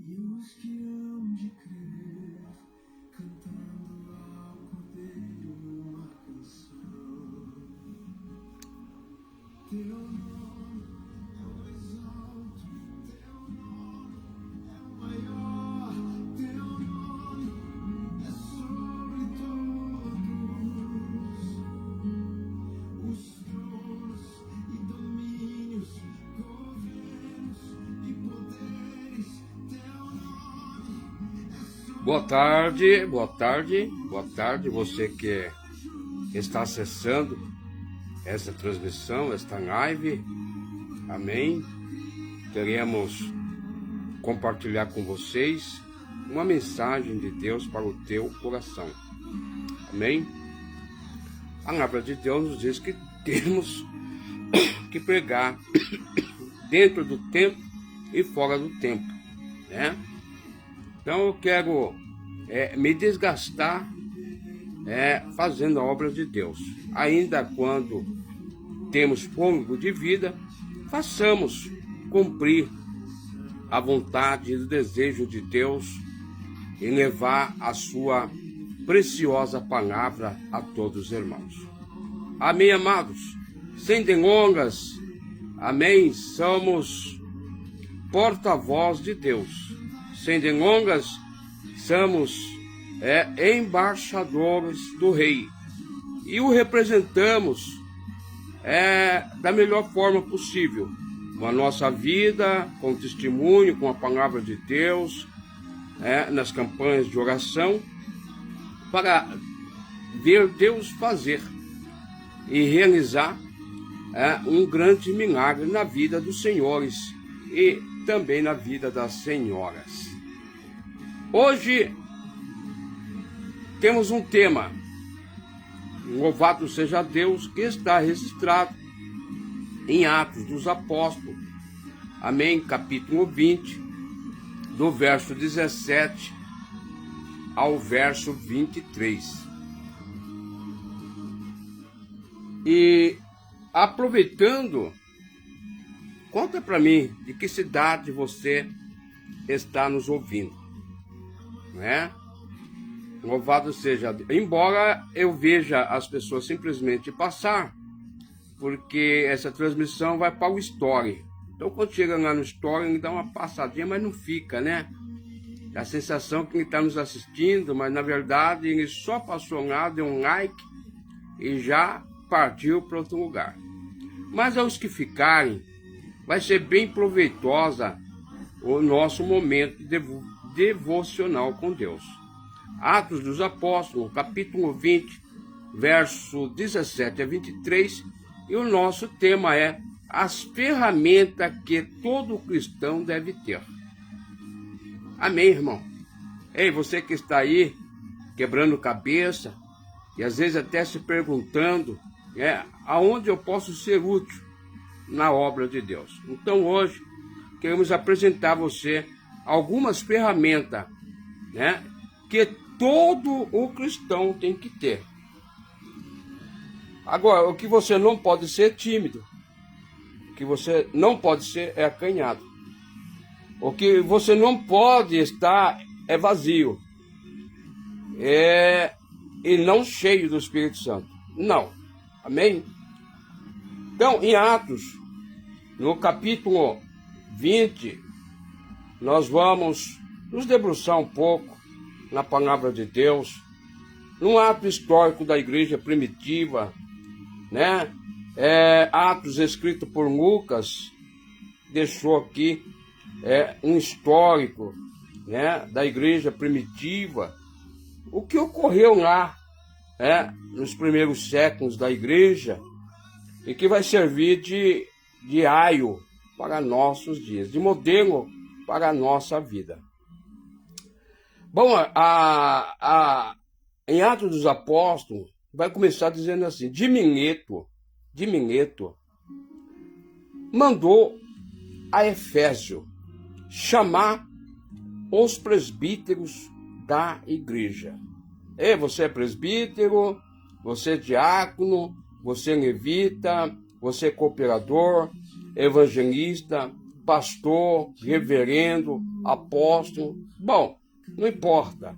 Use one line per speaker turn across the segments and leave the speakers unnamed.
E os que hão de crer, cantando ao Cordeiro uma canção. Teu nome é o mais alto, teu nome é o maior, teu nome é sobre todos. Os tronos e domínios, governos e poderes, teu nome é sobre.
Boa tarde, você que está acessando essa transmissão, esta live, amém? Queremos compartilhar com vocês uma mensagem de Deus para o teu coração, amém? A palavra de Deus nos diz que temos que pregar dentro do tempo e fora do tempo, né? Então eu quero me desgastar fazendo a obra de Deus. Ainda quando temos fôlego de vida, façamos cumprir a vontade e o desejo de Deus em levar a sua preciosa palavra a todos os irmãos. Amém, amados? Sem delongas, amém? Somos porta-voz de Deus. Sem delongas, somos embaixadores do Rei e o representamos da melhor forma possível, com a nossa vida, com o testemunho, com a palavra de Deus, nas campanhas de oração, para ver Deus fazer e realizar um grande milagre na vida dos senhores e também na vida das senhoras. Hoje temos um tema, louvado seja Deus, que está registrado em Atos dos Apóstolos, amém, capítulo 20, do verso 17 ao verso 23. E aproveitando, conta para mim de que cidade você está nos ouvindo, né? Louvado seja Deus. Embora eu veja as pessoas simplesmente passar, porque essa transmissão vai para o Story. Então quando chega lá no Story, ele dá uma passadinha, mas não fica, né? Dá a sensação que ele está nos assistindo, mas na verdade ele só passou lá, deu um like e já partiu para outro lugar. Mas aos que ficarem, vai ser bem proveitosa o nosso momento devocional com Deus. Atos dos Apóstolos, capítulo 20, verso 17 a 23, e o nosso tema é as ferramentas que todo cristão deve ter. Amém, irmão? Ei, você que está aí, quebrando cabeça, e às vezes até se perguntando, aonde eu posso ser útil na obra de Deus. Então hoje, queremos apresentar a você algumas ferramentas, que todo o cristão tem que ter. Agora, o que você não pode ser é tímido. O que você não pode ser é acanhado. O que você não pode estar é vazio. E não cheio do Espírito Santo. Não. Amém? Então, em Atos, no capítulo 20, nós vamos nos debruçar um pouco na palavra de Deus, num ato histórico da igreja primitiva, Atos escrito por Lucas, deixou aqui um histórico, da igreja primitiva, o que ocorreu lá, nos primeiros séculos da igreja, e que vai servir de aio para nossos dias, de modelo para a nossa vida. Bom, em Atos dos Apóstolos, vai começar dizendo assim, de Mileto, mandou a Efésio chamar os presbíteros da igreja. Você é presbítero, você é diácono, você é levita, você é cooperador, evangelista, pastor, reverendo, apóstolo. Bom, não importa.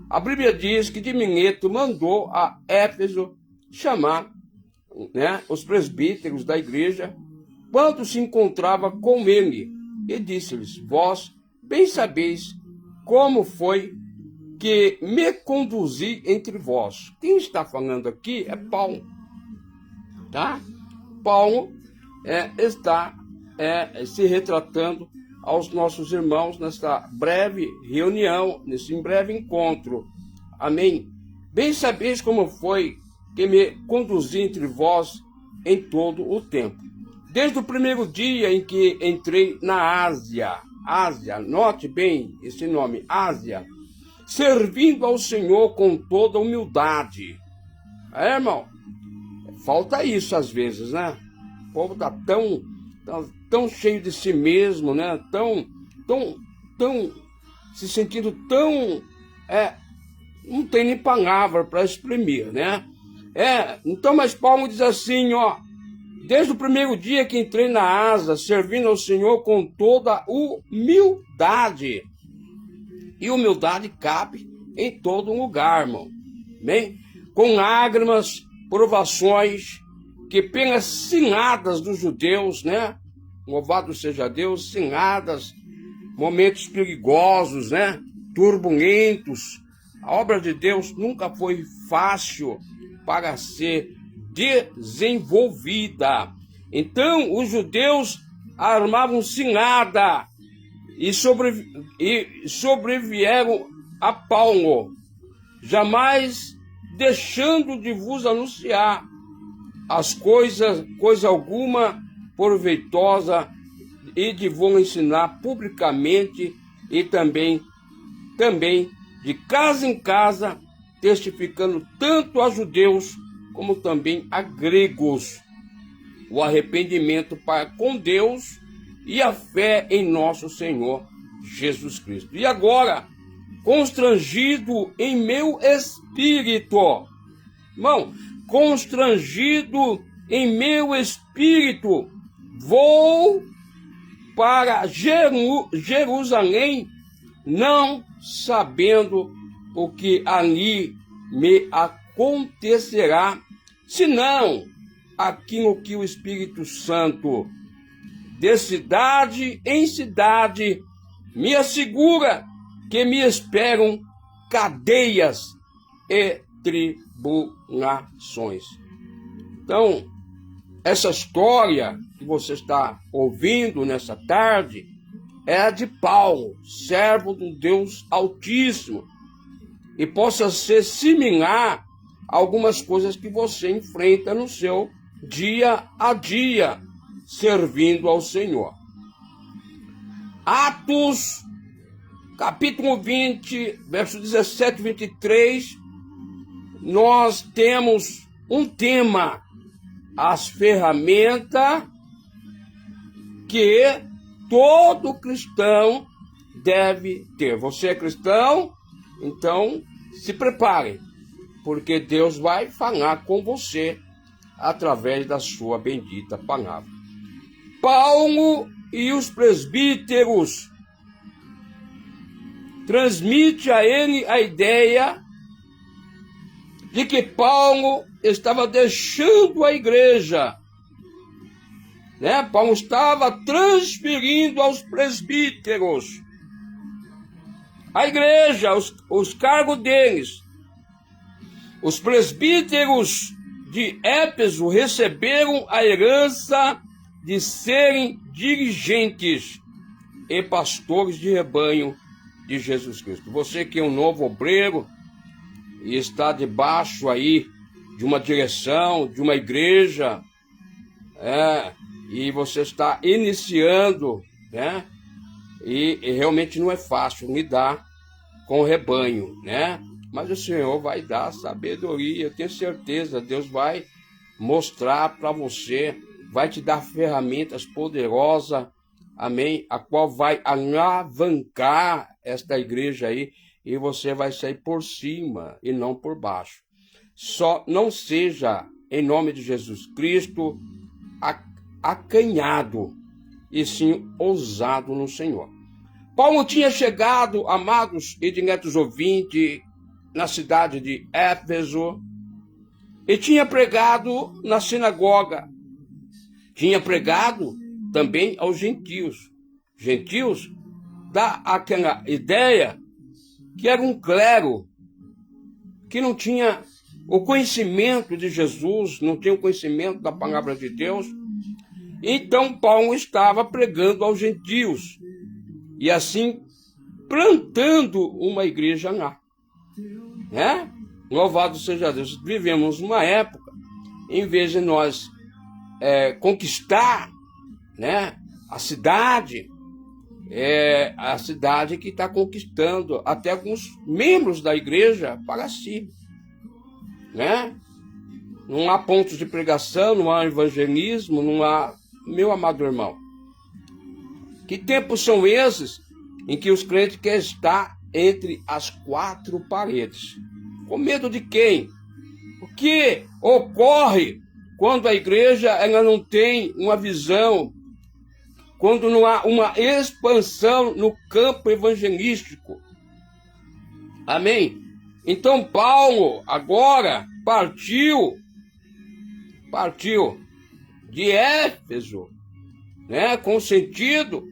A Bíblia diz que Dimineto mandou a Éfeso chamar, né, os presbíteros da igreja quando se encontrava com ele, e disse-lhes: vós bem sabeis como foi que me conduzi entre vós. Quem está falando aqui é Paulo, tá? Paulo está se retratando aos nossos irmãos nesta breve reunião, nesse breve encontro. Amém? Bem sabeis como foi que me conduzi entre vós em todo o tempo. Desde o primeiro dia em que entrei na Ásia, note bem esse nome, Ásia, servindo ao Senhor com toda humildade. Irmão, falta isso às vezes, né? O povo está tão cheio de si mesmo, né? Tão se sentindo tão... não tem nem palavra para exprimir, né? Então, mas Paulo diz assim, ó: desde o primeiro dia que entrei na Ásia, servindo ao Senhor com toda humildade. E humildade cabe em todo lugar, irmão. Bem, com lágrimas, provações, que pelas ciladas dos judeus, né? Louvado seja Deus, ciladas, momentos perigosos, né? Turbulentos. A obra de Deus nunca foi fácil para ser desenvolvida. Então, os judeus armavam cilada e sobrevieram a Paulo, jamais deixando de vos anunciar as coisa alguma proveitosa, e de vos ensinar publicamente e também de casa em casa, testificando tanto a judeus como também a gregos o arrependimento para com Deus e a fé em nosso Senhor Jesus Cristo. E agora, constrangido em meu espírito, irmão, constrangido em meu espírito, vou para Jerusalém, não sabendo o que ali me acontecerá, senão aquilo que o Espírito Santo, de cidade em cidade, me assegura que me esperam cadeias e tribulações. Então, essa história que você está ouvindo nessa tarde é a de Paulo, servo do Deus Altíssimo, e possa ser similar a algumas coisas que você enfrenta no seu dia a dia, servindo ao Senhor. Atos, capítulo 20, verso 17 e 23, nós temos um tema: as ferramentas que todo cristão deve ter. Você é cristão? Então se prepare, porque Deus vai falar com você através da sua bendita palavra. Paulo e os presbíteros transmite a ele a ideia de que Paulo estava deixando a igreja, né? Paulo estava transferindo aos presbíteros a igreja, os cargos deles. Os presbíteros de Éfeso receberam a herança de serem dirigentes e pastores de rebanho de Jesus Cristo. Você que é um novo obreiro e está debaixo aí de uma direção, de uma igreja, e você está iniciando, né? E realmente não é fácil lidar com o rebanho, né? Mas o Senhor vai dar sabedoria, eu tenho certeza. Deus vai mostrar para você, vai te dar ferramentas poderosas, amém? A qual vai alavancar esta igreja aí, e você vai sair por cima e não por baixo. Só não seja, em nome de Jesus Cristo, acanhado. e sim ousado no Senhor. Paulo tinha chegado, amados e diretos ouvintes, na cidade de Éfeso, e tinha pregado na sinagoga. Tinha pregado também aos gentios. Gentios dá aquela ideia que era um clero que não tinha o conhecimento de Jesus, não tinha o conhecimento da palavra de Deus. Então Paulo estava pregando aos gentios e assim plantando uma igreja lá, né? Louvado seja Deus. Vivemos uma época, em vez de nós conquistar, né, a cidade que está conquistando até alguns membros da igreja para si, né? Não há pontos de pregação, não há evangelismo, não há... Meu amado irmão, que tempos são esses em que os crentes querem estar entre as quatro paredes? Com medo de quem? O que ocorre quando a igreja ela não tem uma visão, quando não há uma expansão no campo evangelístico? Amém? Então Paulo agora partiu de Éfeso, né, com sentido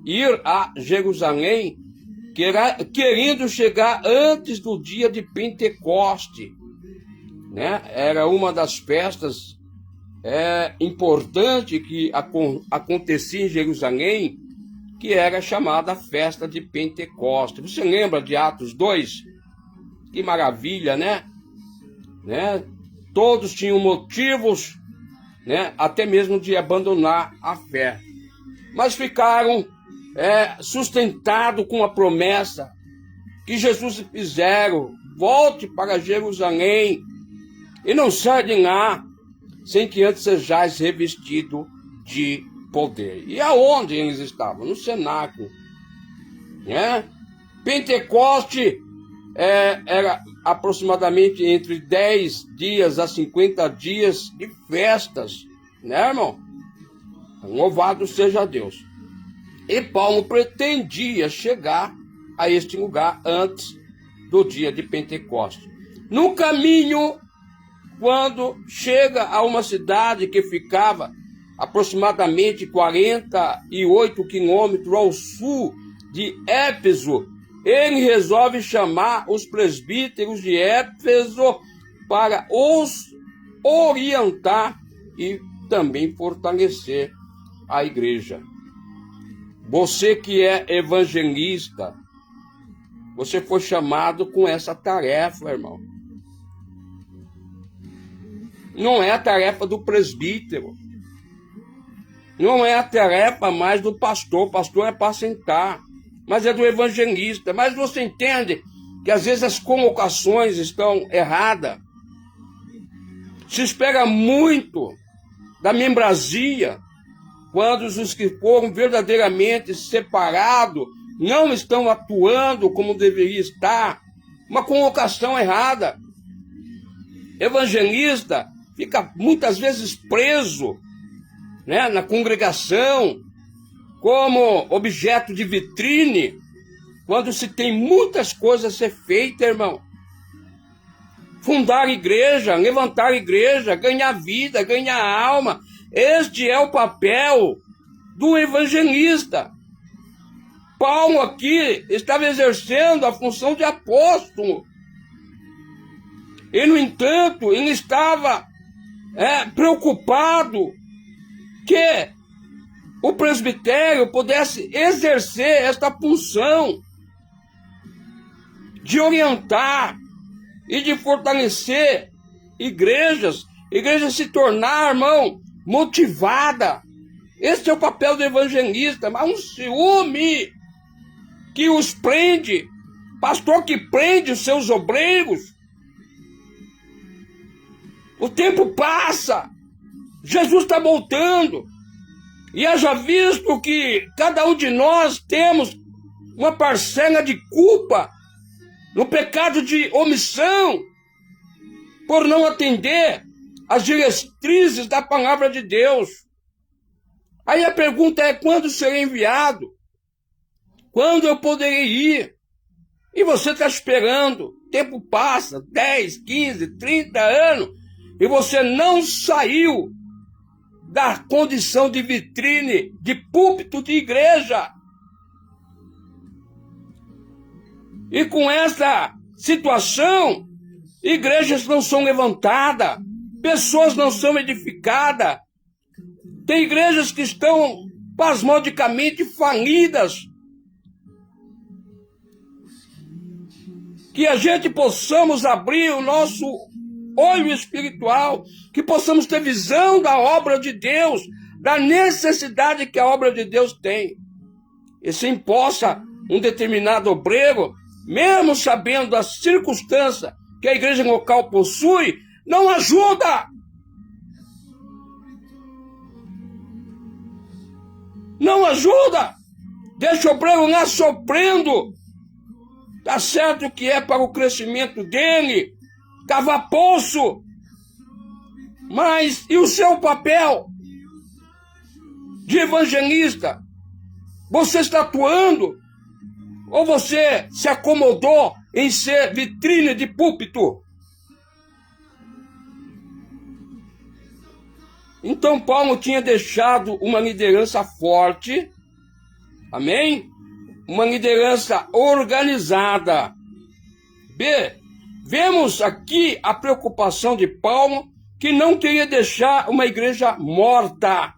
ir a Jerusalém, querendo chegar antes do dia de Pentecoste, né? Era uma das festas importantes que acontecia em Jerusalém, que era chamada festa de Pentecoste. Você lembra de Atos 2? Que maravilha, né? Todos tinham motivos, né, até mesmo de abandonar a fé, mas ficaram sustentados com a promessa que Jesus fizeram: volte para Jerusalém e não saia de lá sem que antes sejais revestido de poder. E aonde eles estavam? No cenáculo, né? Pentecoste era aproximadamente entre 10 dias a 50 dias de festas, né, irmão? Louvado seja Deus. E Paulo pretendia chegar a este lugar antes do dia de Pentecoste. No caminho, quando chega a uma cidade que ficava aproximadamente 48 quilômetros ao sul de Éfeso, ele resolve chamar os presbíteros de Éfeso para os orientar e também fortalecer a igreja. Você que é evangelista, você foi chamado com essa tarefa, irmão. Não é a tarefa do presbítero. Não é a tarefa mais do pastor. O pastor é para sentar. Mas é do evangelista. Mas você entende que às vezes as colocações estão erradas. Se espera muito da membresia, quando os que foram verdadeiramente separados não estão atuando como deveria estar. Uma colocação errada. Evangelista fica muitas vezes preso, né, na congregação, como objeto de vitrine, quando se tem muitas coisas a ser feitas, irmão. Fundar igreja, levantar igreja, ganhar vida, ganhar alma. Este é o papel do evangelista. Paulo aqui estava exercendo a função de apóstolo. E, no entanto, ele estava preocupado que o presbitério pudesse exercer esta função de orientar e de fortalecer igrejas se tornar, irmão, motivada. Esse é o papel do evangelista, mas um ciúme que os prende, pastor que prende os seus obreiros. O tempo passa, Jesus está voltando, e haja visto que cada um de nós temos uma parcela de culpa no pecado de omissão, por não atender às diretrizes da palavra de Deus. Aí a pergunta é: quando serei enviado? Quando eu poderei ir? E você está esperando, o tempo passa, 10, 15, 30 anos, e você não saiu da condição de vitrine, de púlpito de igreja. E com essa situação, igrejas não são levantadas, pessoas não são edificadas. Tem igrejas que estão pasmodicamente falidas. Que a gente possamos abrir o nosso olho espiritual, que possamos ter visão da obra de Deus, da necessidade que a obra de Deus tem. E se impossa um determinado obreiro, mesmo sabendo da circunstância que a igreja local possui, não ajuda. Não ajuda. Deixa o obreiro lá sofrendo. Tá certo que é para o crescimento dele, cavar poço. Mas e o seu papel de evangelista? Você está atuando? Ou você se acomodou em ser vitrine de púlpito? Então Paulo tinha deixado uma liderança forte, amém? Uma liderança organizada. B, vemos aqui a preocupação de Paulo, que não queria deixar uma igreja morta,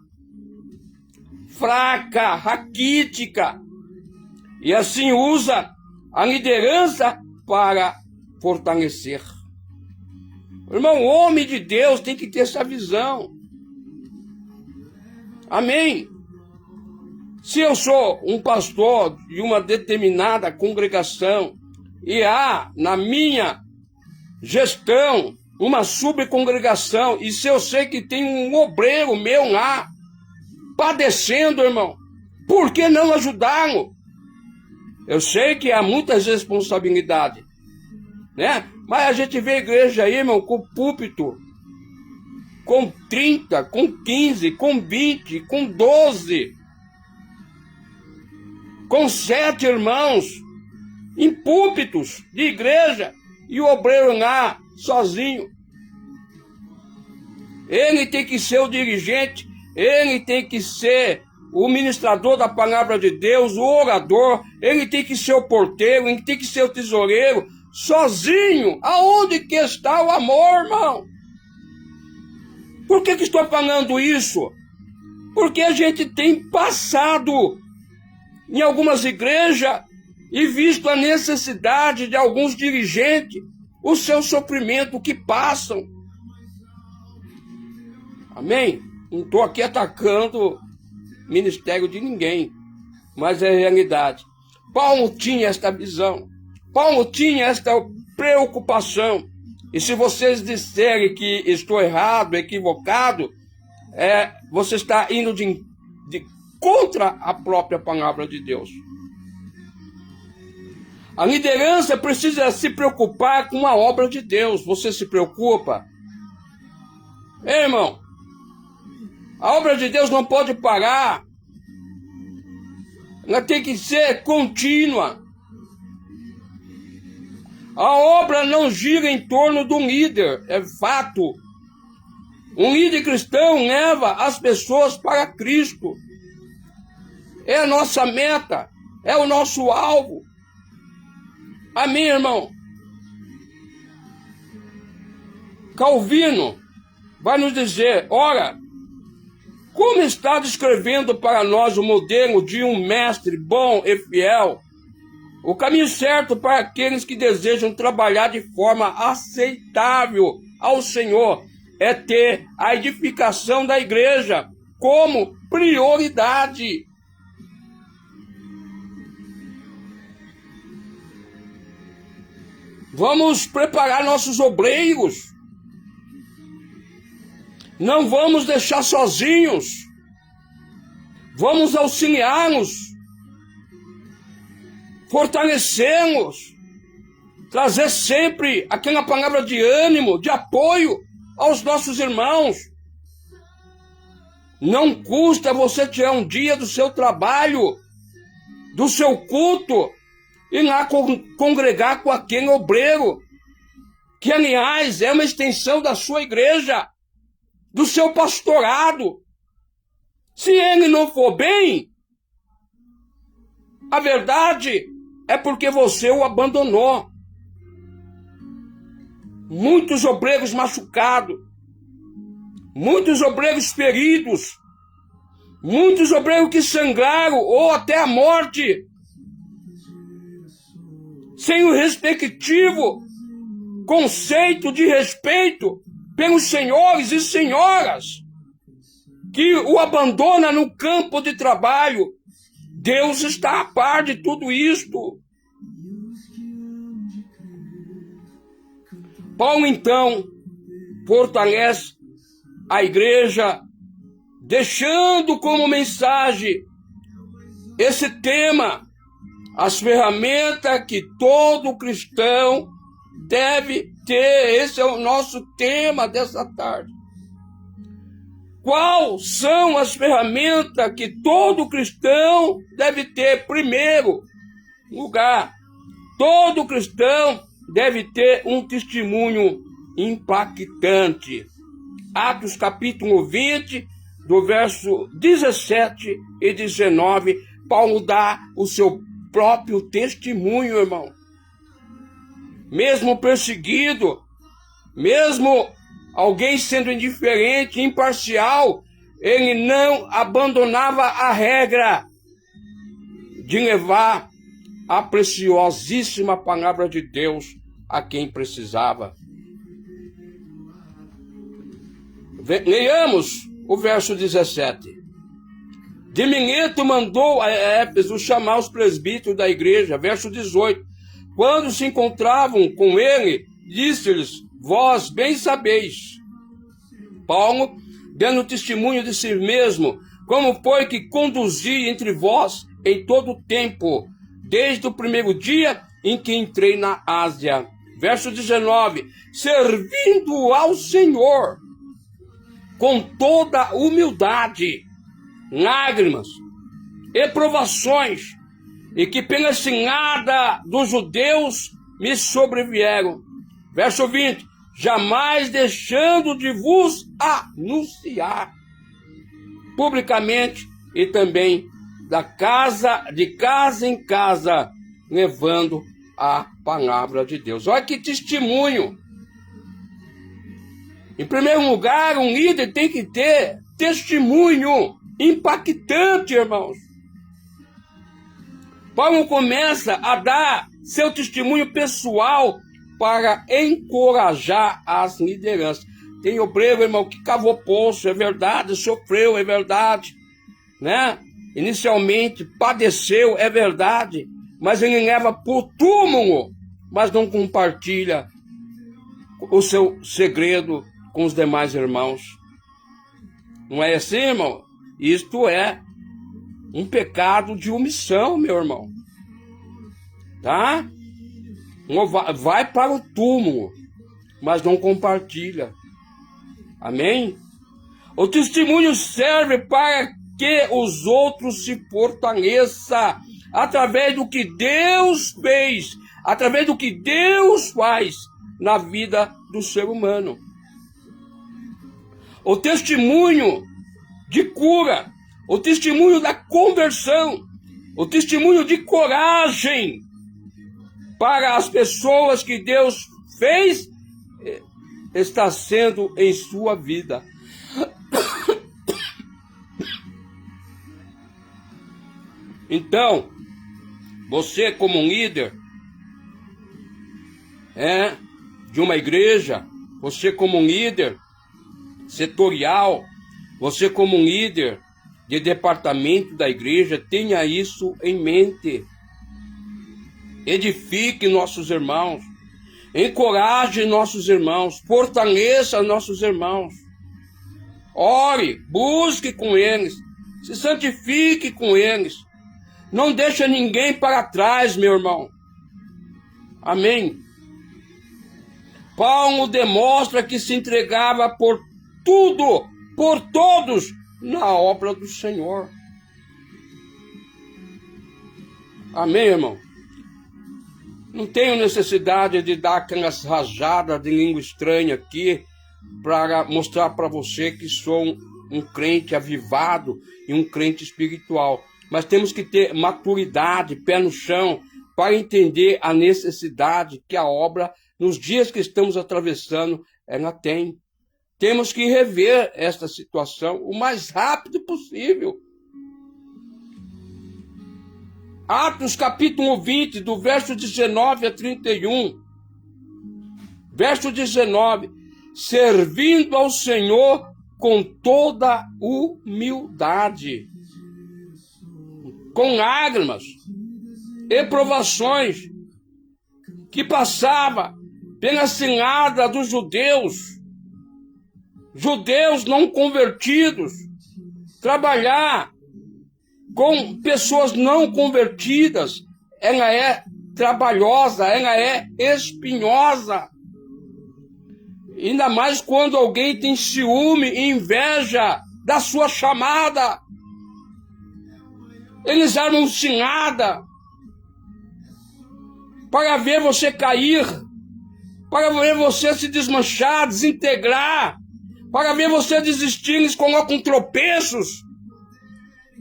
fraca, raquítica, e assim usa a liderança para fortalecer. Irmão, o homem de Deus tem que ter essa visão. Amém? Se eu sou um pastor de uma determinada congregação e há na minha gestão uma subcongregação, e se eu sei que tem um obreiro meu lá padecendo, irmão, por que não ajudá-lo? Eu sei que há muitas responsabilidades, né? Mas a gente vê a igreja aí, irmão, com púlpito, com 30, com 15, com 20, com 12, com 7 irmãos, em púlpitos de igreja, e o obreiro lá, sozinho. Ele tem que ser o dirigente, ele tem que ser o ministrador da palavra de Deus, o orador, ele tem que ser o porteiro, ele tem que ser o tesoureiro, sozinho. Aonde que está o amor, irmão? Por que estou falando isso? Porque a gente tem passado em algumas igrejas e visto a necessidade de alguns dirigentes, o seu sofrimento que passam. Amém? Não estou aqui atacando o ministério de ninguém, mas é a realidade. Paulo tinha esta visão, Paulo tinha esta preocupação. E se vocês disserem que estou errado, equivocado, você está indo contra a própria palavra de Deus. A liderança precisa se preocupar com a obra de Deus. Você se preocupa? Ei, irmão, a obra de Deus não pode parar. Ela tem que ser contínua. A obra não gira em torno do líder, é fato. Um líder cristão leva as pessoas para Cristo. É a nossa meta, é o nosso alvo. Amém, irmão? Calvino vai nos dizer: ora, como está descrevendo para nós o modelo de um mestre bom e fiel, o caminho certo para aqueles que desejam trabalhar de forma aceitável ao Senhor é ter a edificação da igreja como prioridade. Vamos preparar nossos obreiros. Não vamos deixar sozinhos. Vamos auxiliá-los, fortalecê-los, trazer sempre aquela palavra de ânimo, de apoio aos nossos irmãos. Não custa você tirar um dia do seu trabalho, do seu culto, e lá congregar com aquele obreiro, que aliás é uma extensão da sua igreja, do seu pastorado. Se ele não for bem, a verdade é porque você o abandonou. Muitos obreiros machucados, muitos obreiros feridos, muitos obreiros que sangraram ou até a morte, sem o respectivo conceito de respeito pelos senhores e senhoras que o abandona no campo de trabalho. Deus está a par de tudo isto. Paulo, então, fortalece a igreja, deixando como mensagem esse tema, as ferramentas que todo cristão deve ter. Esse é o nosso tema dessa tarde. Quais são as ferramentas que todo cristão deve ter? Primeiro lugar, todo cristão deve ter um testemunho impactante. Atos capítulo 20, do verso 17 e 19, Paulo dá o seu próprio testemunho, irmão. Mesmo perseguido, mesmo alguém sendo indiferente, imparcial, ele não abandonava a regra de levar a preciosíssima palavra de Deus a quem precisava. Leiamos o verso 17. De Mileto mandou a Éfeso chamar os presbíteros da igreja. Verso 18. Quando se encontravam com ele, disse-lhes: vós bem sabeis. Paulo, dando testemunho de si mesmo, como foi que conduzi entre vós em todo o tempo, desde o primeiro dia em que entrei na Ásia. Verso 19. Servindo ao Senhor com toda humildade, lágrimas e provações, e que pela cilada dos judeus me sobrevieram. Verso 20. Jamais deixando de vos anunciar publicamente e também de casa em casa, levando a palavra de Deus. Olha que testemunho. Em primeiro lugar, um líder tem que ter testemunho impactante, irmãos. Paulo começa a dar seu testemunho pessoal para encorajar as lideranças. Tem obreiro, irmão, que cavou poço, é verdade, sofreu, é verdade, né? Inicialmente padeceu, é verdade, mas ele leva por túmulo, mas não compartilha o seu segredo com os demais irmãos. Não é assim, irmão? Isto é um pecado de omissão, meu irmão. Tá? Vai para o túmulo, mas não compartilha. Amém? O testemunho serve para que os outros se fortaleçam através do que Deus fez, através do que Deus faz na vida do ser humano. O testemunho de cura, o testemunho da conversão, o testemunho de coragem para as pessoas que Deus fez, está sendo em sua vida. Então, você como líder de uma igreja, você como líder setorial, você como líder de departamento da igreja, tenha isso em mente. Edifique nossos irmãos, encoraje nossos irmãos, fortaleça nossos irmãos. Ore, busque com eles, se santifique com eles. Não deixe ninguém para trás, meu irmão. Amém. Paulo demonstra que se entregava por tudo, por todos, na obra do Senhor. Amém, irmão? Não tenho necessidade de dar aquelas rajadas de língua estranha aqui para mostrar para você que sou um crente avivado e um crente espiritual. Mas temos que ter maturidade, pé no chão, para entender a necessidade que a obra, nos dias que estamos atravessando, ela tem. Temos que rever esta situação o mais rápido possível. Atos capítulo 20, do verso 19 a 31. Verso 19. Servindo ao Senhor com toda humildade, com lágrimas e provações que passava pela cilada dos judeus não convertidos, trabalhar com pessoas não convertidas, ela é trabalhosa, ela é espinhosa. Ainda mais quando alguém tem ciúme e inveja da sua chamada. Eles armam cilada para ver você cair, para ver você se desmanchar, desintegrar, para ver você desistir. Eles colocam tropeços,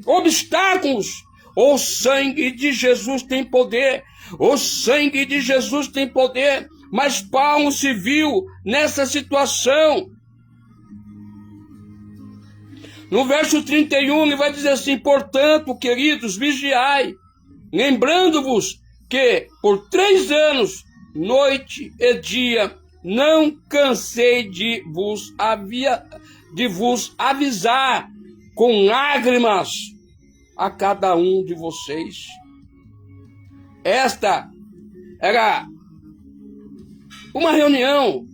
obstáculos. O sangue de Jesus tem poder, o sangue de Jesus tem poder. Mas Paulo se viu nessa situação. No verso 31 ele vai dizer assim: portanto, queridos, vigiai, lembrando-vos que por 3 anos, noite e dia, não cansei de vos avisar com lágrimas a cada um de vocês. Esta era uma reunião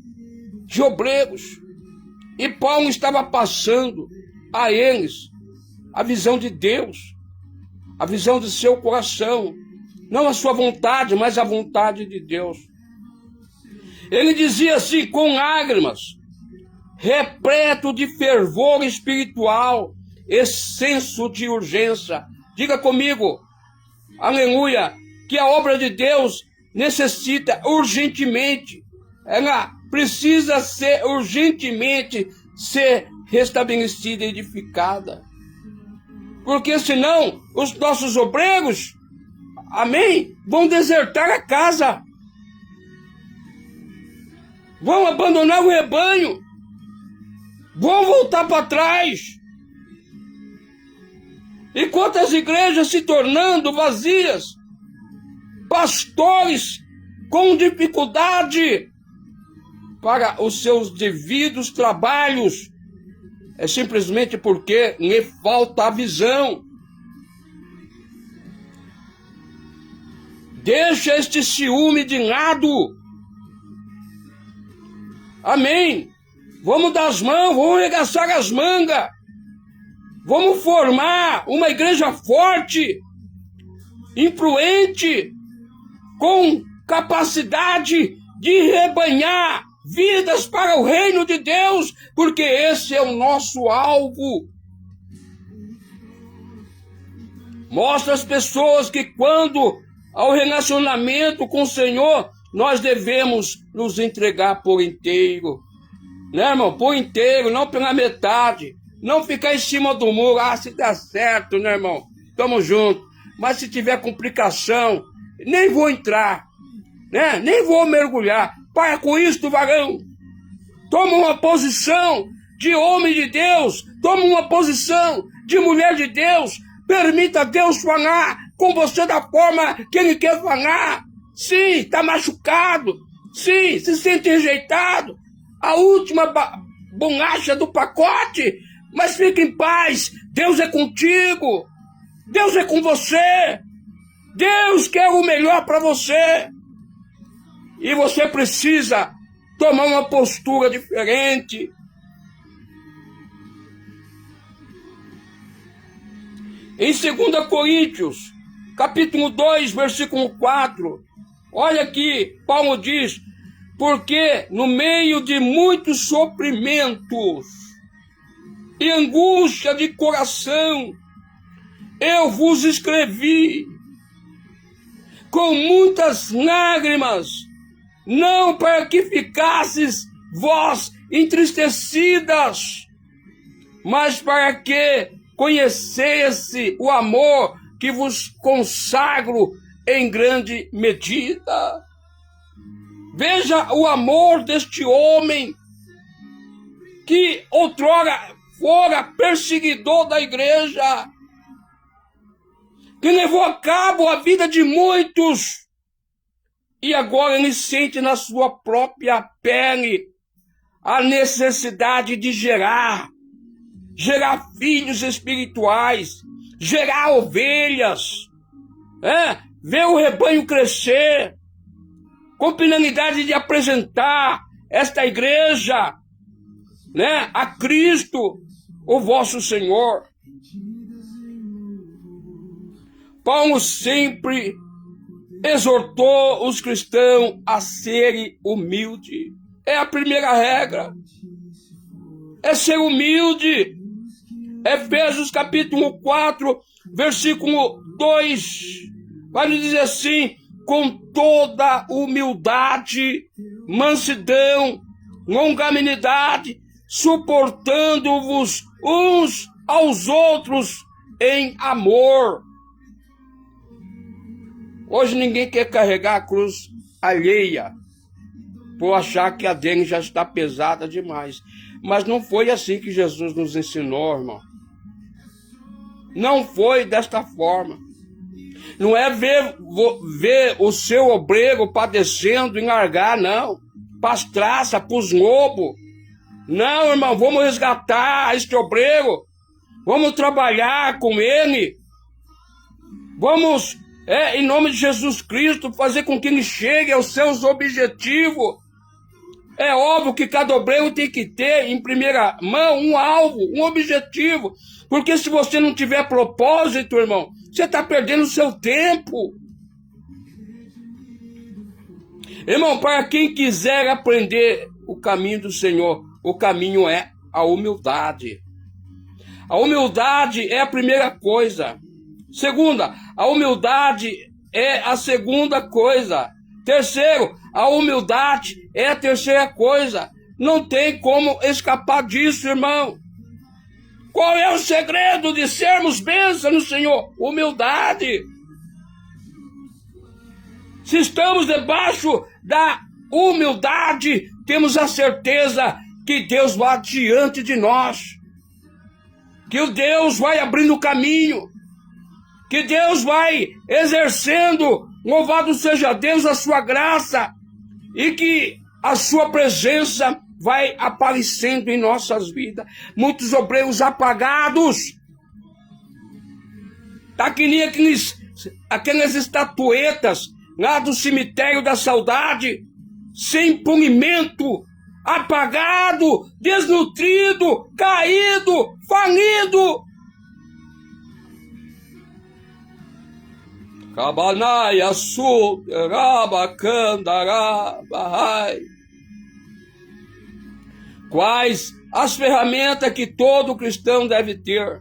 de obreiros, e Paulo estava passando a eles a visão de Deus, a visão de seu coração, não a sua vontade, mas a vontade de Deus. Ele dizia assim, com lágrimas, repleto de fervor espiritual e senso de urgência. Diga comigo, aleluia, que a obra de Deus necessita urgentemente, ela precisa ser urgentemente ser restabelecida e edificada. Porque senão os nossos obreiros, amém, vão desertar a casa, vão abandonar o rebanho, vão voltar para trás. E quantas igrejas se tornando vazias, pastores com dificuldade para os seus devidos trabalhos, é simplesmente porque lhe falta a visão. Deixa este ciúme de lado. Amém. Vamos dar as mãos, vamos arregaçar as mangas. Vamos formar uma igreja forte, influente, com capacidade de rebanhar vidas para o reino de Deus, porque esse é o nosso alvo. Mostra às pessoas que quando ao relacionamento com o Senhor, nós devemos nos entregar por inteiro. Né, irmão? Por inteiro, não pela metade. Não ficar em cima do muro. Ah, se dá certo, né, irmão? Tamo junto. Mas se tiver complicação, nem vou entrar, né? Nem vou mergulhar. Para com isso, varão. Toma uma posição de homem de Deus. Toma uma posição de mulher de Deus. Permita Deus falar com você da forma que Ele quer falar. Sim, está machucado. Sim, se sente rejeitado. A última bolacha do pacote. Mas fique em paz. Deus é contigo. Deus é com você. Deus quer o melhor para você. E você precisa tomar uma postura diferente. Em 2 Coríntios, capítulo 2, versículo 4, olha aqui, Paulo diz: porque no meio de muitos sofrimentos, e angústia de coração, eu vos escrevi com muitas lágrimas, não para que ficasses vós entristecidas, mas para que conhecesse o amor que vos consagro em grande medida. Veja o amor deste homem, que outrora fora perseguidor da igreja, que levou a cabo a vida de muitos, e agora ele sente na sua própria pele a necessidade de gerar filhos espirituais, gerar ovelhas, ver o rebanho crescer, com finalidade de apresentar esta igreja, a Cristo, o vosso Senhor. Paulo sempre exortou os cristãos a serem humildes. É a primeira regra. É ser humilde. Efésios capítulo 4, versículo 2, vai nos dizer assim: com toda humildade, mansidão, longanimidade, suportando-vos uns aos outros em amor. Hoje ninguém quer carregar a cruz alheia, por achar que a dele já está pesada demais. Mas não foi assim que Jesus nos ensinou, irmão. Não foi desta forma. Não é ver o seu obreiro padecendo e largar, não. Para as traças, para os lobos. Não, irmão, vamos resgatar este obreiro. Vamos trabalhar com ele. Vamos, em nome de Jesus Cristo, fazer com que ele chegue aos seus objetivos. É óbvio que cada obreiro tem que ter, em primeira mão, um alvo, um objetivo. Porque se você não tiver propósito, irmão, você está perdendo o seu tempo. Irmão, para quem quiser aprender o caminho do Senhor, o caminho é a humildade. A humildade é a primeira coisa. Segunda, a humildade é a segunda coisa. Terceiro, a humildade é a terceira coisa. Não tem como escapar disso, irmão. Qual é o segredo de sermos bênçãos no Senhor? Humildade. Se estamos debaixo da humildade, temos a certeza que Deus vai diante de nós. Que o Deus vai abrindo o caminho. Que Deus vai exercendo, louvado seja Deus, a sua graça. E que a sua presença vai aparecendo em nossas vidas. Muitos obreiros apagados. Tá que nem aquelas estatuetas lá do cemitério da saudade, sem polimento, apagado, desnutrido, caído, falido. Cabanaia, sul, rabacandará, barrai. Quais as ferramentas que todo cristão deve ter?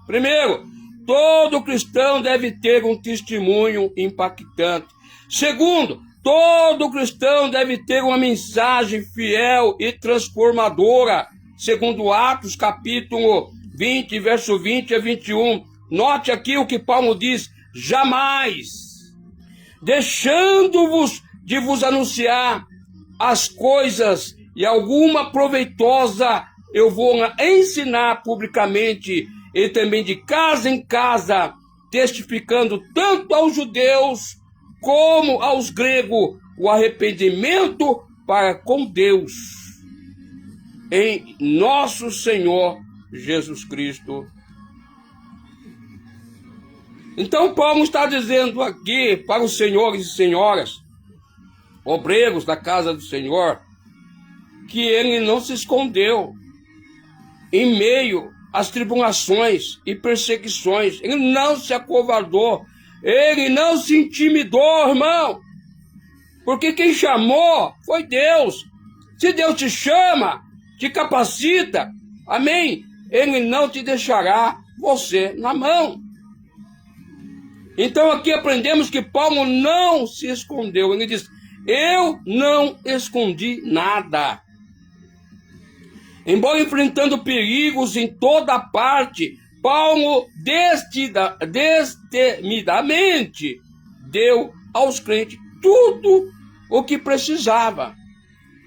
Primeiro, todo cristão deve ter um testemunho impactante. Segundo, todo cristão deve ter uma mensagem fiel e transformadora. Segundo Atos, capítulo 20, verso 20 a 21. Note aqui o que Paulo diz: jamais, deixando-vos de vos anunciar as coisas e alguma proveitosa, eu vou ensinar publicamente e também de casa em casa, testificando tanto aos judeus como aos gregos o arrependimento para com Deus em nosso Senhor Jesus Cristo. Então Paulo está dizendo aqui para os senhores e senhoras, obreiros da casa do Senhor, que ele não se escondeu em meio às tribulações e perseguições. Ele não se acovardou. Ele não se intimidou, irmão. Porque quem chamou foi Deus. Se Deus te chama, te capacita, amém? Ele não te deixará você na mão. Então aqui aprendemos que Paulo não se escondeu. Ele diz: eu não escondi nada. Embora enfrentando perigos em toda parte, Paulo destemidamente deu aos crentes tudo o que precisava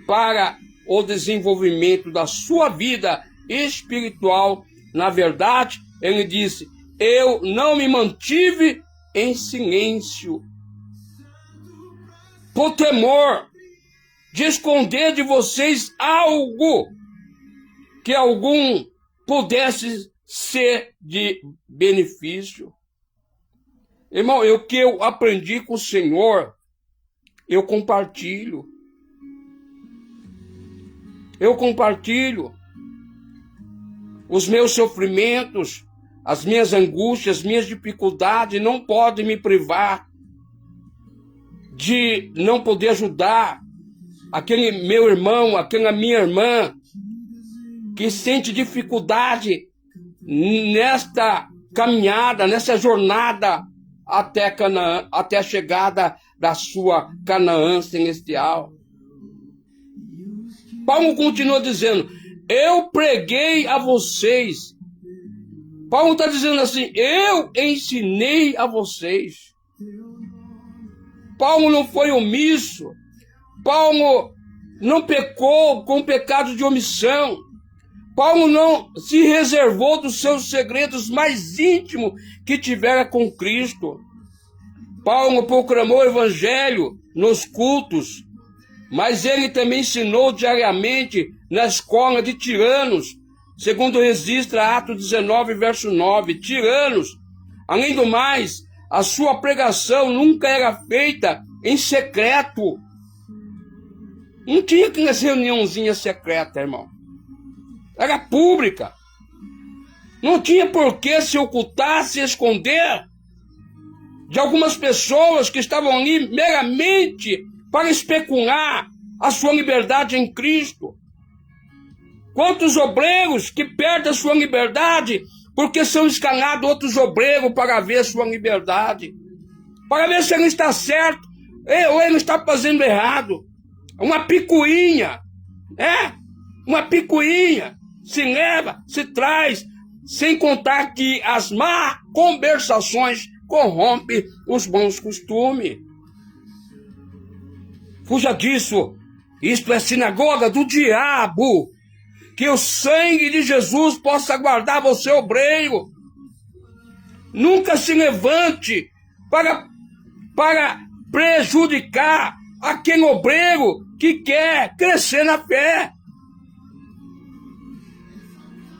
para o desenvolvimento da sua vida espiritual. Na verdade, ele disse: eu não me mantive em silêncio, por temor de esconder de vocês algo que algum pudesse ser de benefício. Irmão, o que eu aprendi com o Senhor, eu compartilho. Eu compartilho os meus sofrimentos, as minhas angústias, as minhas dificuldades não podem me privar de não poder ajudar aquele meu irmão, aquela minha irmã que sente dificuldade nesta caminhada, nessa jornada até Canaã, até a chegada da sua Canaã celestial. Paulo continua dizendo: eu preguei a vocês. Paulo está dizendo assim: eu ensinei a vocês. Paulo não foi omisso. Paulo não pecou com pecado de omissão. Paulo não se reservou dos seus segredos mais íntimos que tivera com Cristo. Paulo proclamou o evangelho nos cultos, mas ele também ensinou diariamente na escola de tiranos, segundo registra Atos 19, verso 9. Tiranos, além do mais, a sua pregação nunca era feita em secreto. Não tinha aquelas reuniãozinhas secretas, irmão. Era pública. Não tinha por que se ocultar, se esconder de algumas pessoas que estavam ali meramente para especular a sua liberdade em Cristo. Quantos obreiros que perdem a sua liberdade porque são escalados outros obreiros para ver a sua liberdade, para ver se ele está certo ou ele está fazendo errado. Uma picuinha, uma picuinha. Se leva, se traz, sem contar que as más conversações corrompem os bons costumes. Fuja disso. Isto é sinagoga do diabo. Que o sangue de Jesus possa guardar você, obreiro. Nunca se levante para prejudicar aquele obreiro que quer crescer na fé.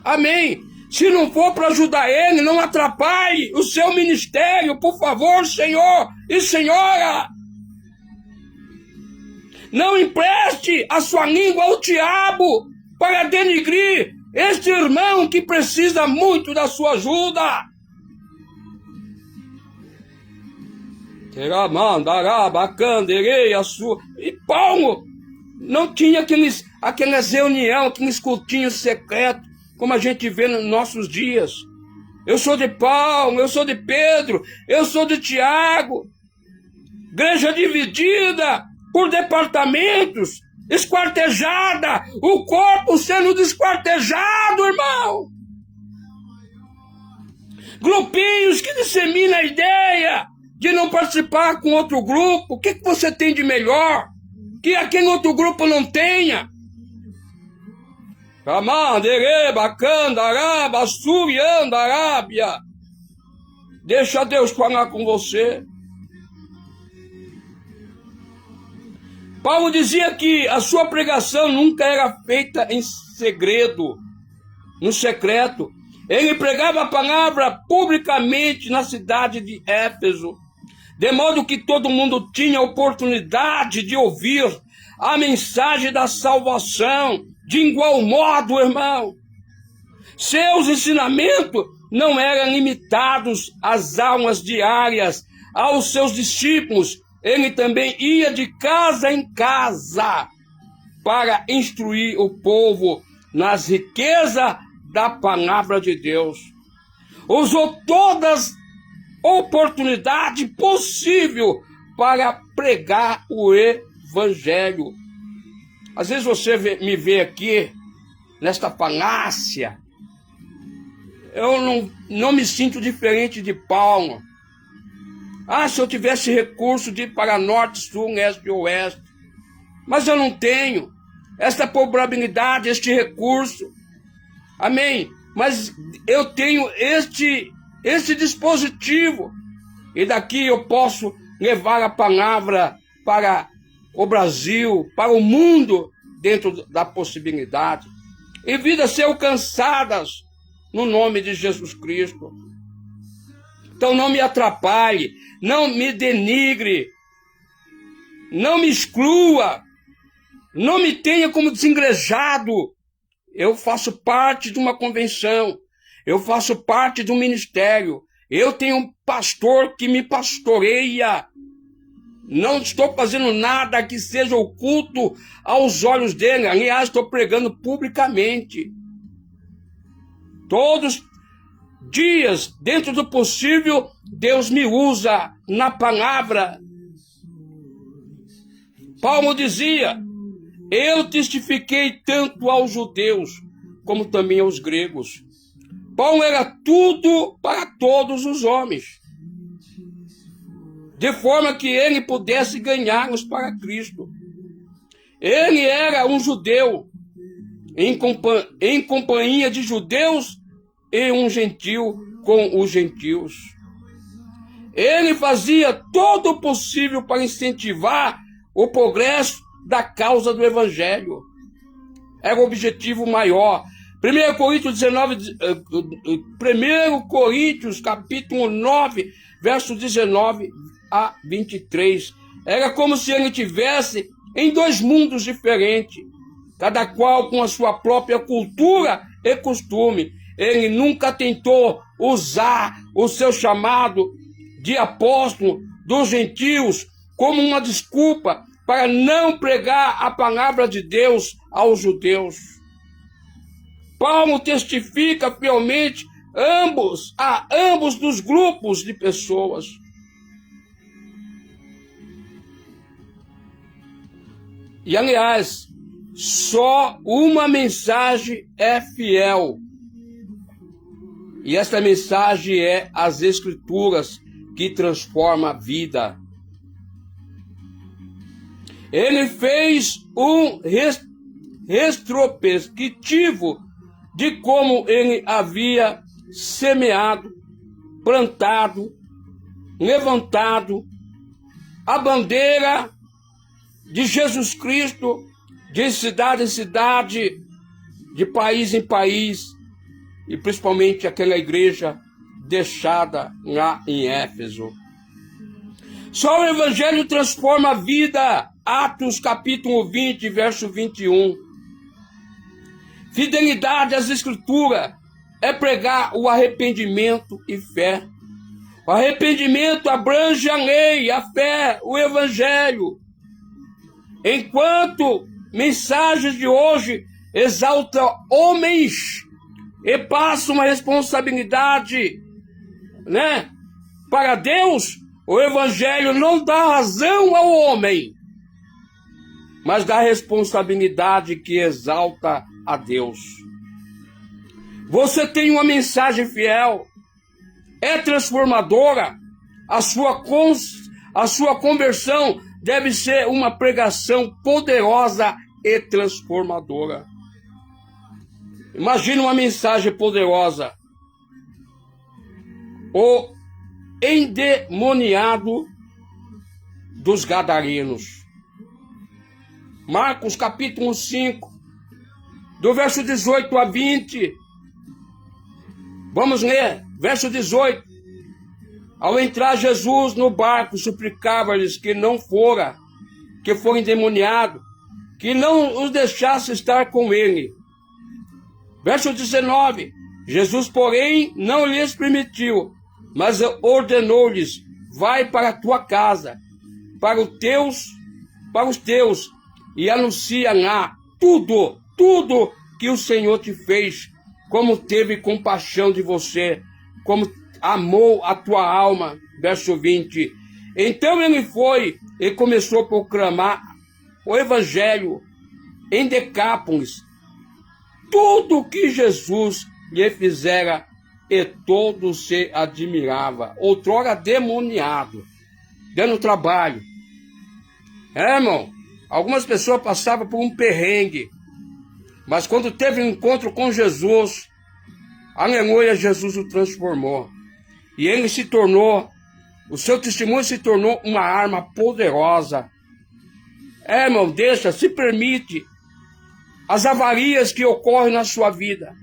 Amém. Se não for para ajudar ele, não atrapalhe o seu ministério, por favor, senhor e senhora. Não empreste a sua língua ao diabo para denigrir este irmão que precisa muito da sua ajuda. E Paulo não tinha aquelas reuniões, aqueles cultinhos secretos, como a gente vê nos nossos dias. Eu sou de Paulo, eu sou de Pedro, eu sou de Tiago. Igreja dividida por departamentos, esquartejada, o corpo sendo desquartejado, irmão. Grupinhos que disseminam a ideia de não participar com outro grupo. O que você tem de melhor que aquele outro grupo não tenha? Deixa Deus falar com você. Paulo dizia que a sua pregação nunca era feita em segredo, no secreto. Ele pregava a palavra publicamente na cidade de Éfeso, de modo que todo mundo tinha oportunidade de ouvir a mensagem da salvação. De igual modo, irmão, seus ensinamentos não eram limitados às aulas diárias, aos seus discípulos. Ele também ia de casa em casa para instruir o povo nas riquezas da palavra de Deus. Usou todas as oportunidades possíveis para pregar o evangelho. Às vezes você me vê aqui, nesta falácia, eu não me sinto diferente de Paulo. Se eu tivesse recurso de ir para norte, sul, leste e oeste. Mas eu não tenho esta probabilidade, este recurso. Amém? Mas eu tenho este dispositivo. E daqui eu posso levar a palavra para o Brasil, para o mundo, dentro da possibilidade. E vidas ser alcançadas no nome de Jesus Cristo. Então não me atrapalhe, não me denigre, não me exclua, não me tenha como desengrejado. Eu faço parte de uma convenção, eu faço parte de um ministério, eu tenho um pastor que me pastoreia. Não estou fazendo nada que seja oculto aos olhos dele. Aliás, estou pregando publicamente. Todos os dias, dentro do possível, Deus me usa na palavra. Paulo dizia: eu testifiquei tanto aos judeus como também aos gregos. Paulo era tudo para todos os homens, de forma que ele pudesse ganhá-los para Cristo. Ele era um judeu, em companhia de judeus, e um gentil com os gentios. Ele fazia todo o possível para incentivar o progresso da causa do Evangelho. Era o objetivo maior. 1 Coríntios, capítulo 9, verso 19 a 23. Era como se ele estivesse em dois mundos diferentes, cada qual com a sua própria cultura e costume. Ele nunca tentou usar o seu chamado de apóstolo dos gentios como uma desculpa para não pregar a palavra de Deus aos judeus. Paulo testifica fielmente a ambos dos grupos de pessoas. E, aliás, só uma mensagem é fiel. E esta mensagem é as Escrituras, que transforma a vida. Ele fez um retrospectivo de como ele havia semeado, plantado, levantado a bandeira de Jesus Cristo, de cidade em cidade, de país em país, e principalmente aquela igreja deixada lá em Éfeso. Só o Evangelho transforma a vida. Atos capítulo 20, verso 21. Fidelidade às Escrituras é pregar o arrependimento e fé. O arrependimento abrange a lei, a fé, o Evangelho. Enquanto mensagens de hoje exaltam homens e passam uma responsabilidade, para Deus, o Evangelho não dá razão ao homem, mas dá responsabilidade que exalta a Deus. Você tem uma mensagem fiel, é transformadora, a sua conversão deve ser uma pregação poderosa e transformadora. Imagina uma mensagem poderosa. O endemoniado dos Gadarenos. Marcos capítulo 5, do verso 18 a 20. Vamos ler, verso 18. Ao entrar Jesus no barco, suplicava-lhes que for endemoniado, que não os deixasse estar com ele. Verso 19. Jesus, porém, não lhes permitiu, mas ordenou-lhes: vai para a tua casa, para os teus, e anuncia lá tudo que o Senhor te fez como teve compaixão de você, como amou a tua alma. Verso 20. Então ele foi e começou a proclamar o evangelho em Decápolis, tudo o que Jesus lhe fizera, e todos se admirava. Outrora demoniado, dando trabalho. Irmão, algumas pessoas passavam por um perrengue, mas quando teve um encontro com Jesus, aleluia, Jesus o transformou. E ele se tornou, o seu testemunho se tornou uma arma poderosa. Irmão, se permite as avarias que ocorrem na sua vida,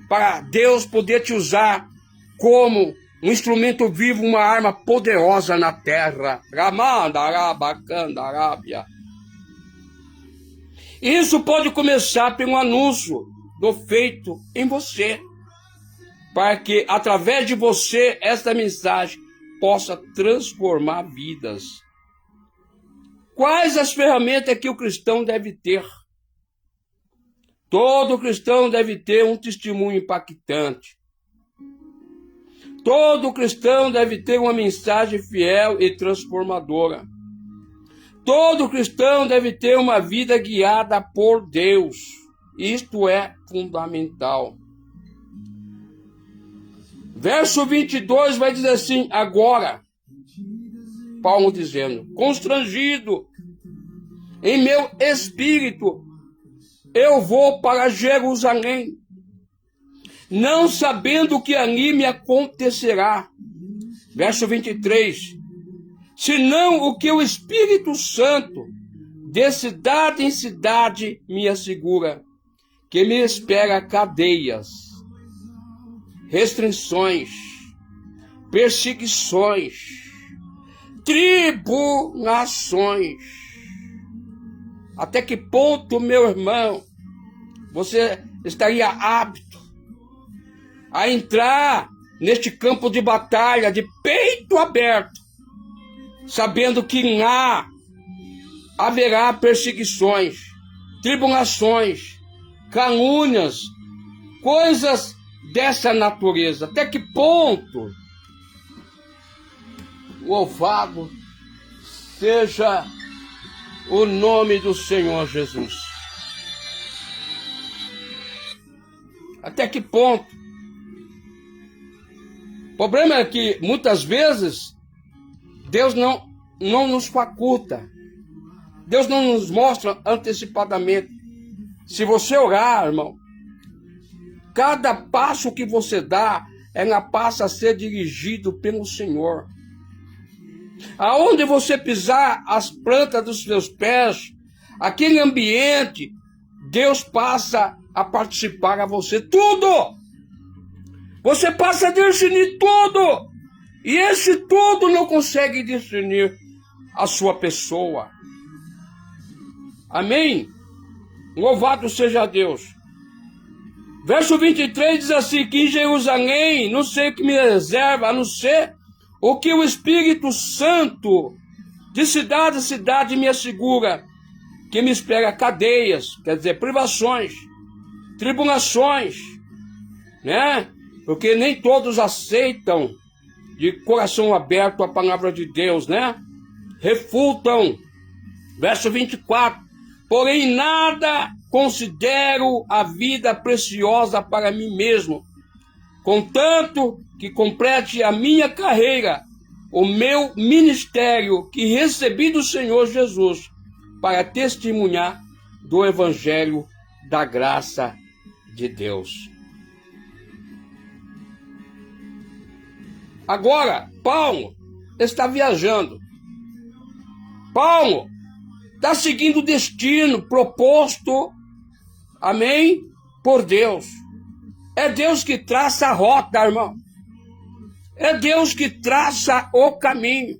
para Deus poder te usar como um instrumento vivo, uma arma poderosa na terra. Isso pode começar pelo anúncio do feito em você, para que através de você esta mensagem possa transformar vidas. Quais as ferramentas que o cristão deve ter? Todo cristão deve ter um testemunho impactante. Todo cristão deve ter uma mensagem fiel e transformadora. Todo cristão deve ter uma vida guiada por Deus. Isto é fundamental. Verso 22 vai dizer assim: agora, Paulo dizendo, constrangido em meu espírito, eu vou para Jerusalém, não sabendo o que ali me acontecerá. Verso 23. Senão o que o Espírito Santo, de cidade em cidade, me assegura, que me espera cadeias, restrições, perseguições, tribulações. Até que ponto, meu irmão, você estaria apto a entrar neste campo de batalha de peito aberto, sabendo que lá haverá perseguições, tribulações, calúnias, coisas dessa natureza? Até que ponto? Louvado seja o nome do Senhor Jesus. Até que ponto? O problema é que muitas vezes Deus não nos faculta. Deus não nos mostra antecipadamente. Se você orar, irmão, cada passo que você dá, ela passa a ser dirigido pelo Senhor. Aonde você pisar as plantas dos seus pés, aquele ambiente, Deus passa a participar a você. Tudo! Você passa a discernir tudo! E esse tudo não consegue discernir a sua pessoa. Amém? Louvado seja Deus. Verso 23 diz assim, que em Jerusalém não sei o que me reserva, a não ser o que o Espírito Santo de cidade a cidade me assegura, que me espera cadeias, quer dizer, privações, tribulações, né? Porque nem todos aceitam de coração aberto a palavra de Deus, né? Refutam. Verso 24. Porém, nada considero a vida preciosa para mim mesmo, contanto que complete a minha carreira, o meu ministério que recebi do Senhor Jesus, para testemunhar do Evangelho da graça de Deus. Agora, Paulo está viajando. Paulo está seguindo o destino proposto, amém, por Deus. É Deus que traça a rota, irmão. É Deus que traça o caminho.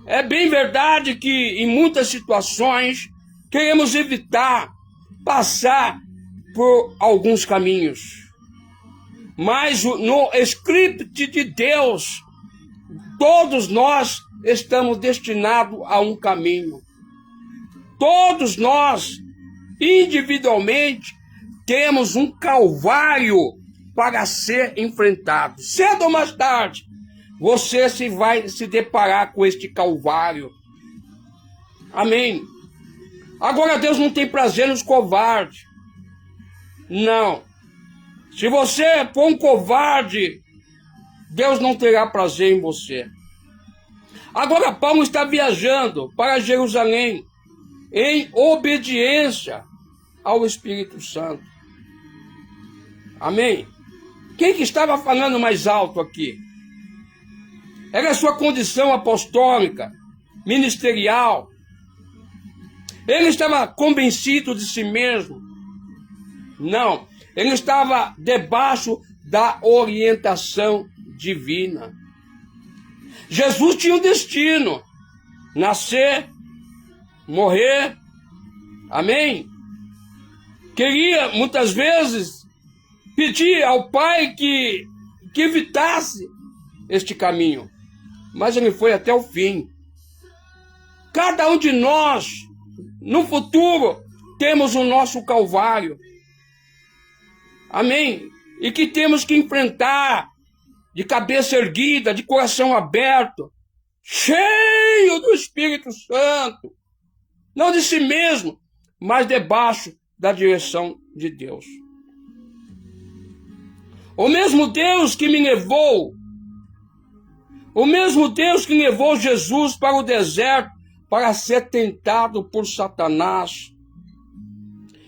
É bem verdade que em muitas situações queremos evitar passar por alguns caminhos. Mas no script de Deus, todos nós estamos destinados a um caminho. Todos nós, individualmente, temos um calvário para ser enfrentado. Cedo ou mais tarde, você vai se deparar com este calvário. Amém. Agora, Deus não tem prazer nos covardes. Não. Se você for um covarde, Deus não terá prazer em você. Agora, Paulo está viajando para Jerusalém em obediência ao Espírito Santo. Amém? Quem que estava falando mais alto aqui? Era a sua condição apostólica, ministerial. Ele estava convencido de si mesmo. Não, ele estava debaixo da orientação divina. Jesus tinha um destino: nascer, morrer. Amém? Queria muitas vezes pedir ao Pai que evitasse este caminho, mas ele foi até o fim. Cada um de nós, no futuro, temos o nosso calvário. Amém? E que temos que enfrentar de cabeça erguida, de coração aberto, cheio do Espírito Santo, não de si mesmo, mas debaixo da direção de Deus. O mesmo Deus que me levou, o mesmo Deus que levou Jesus para o deserto para ser tentado por Satanás,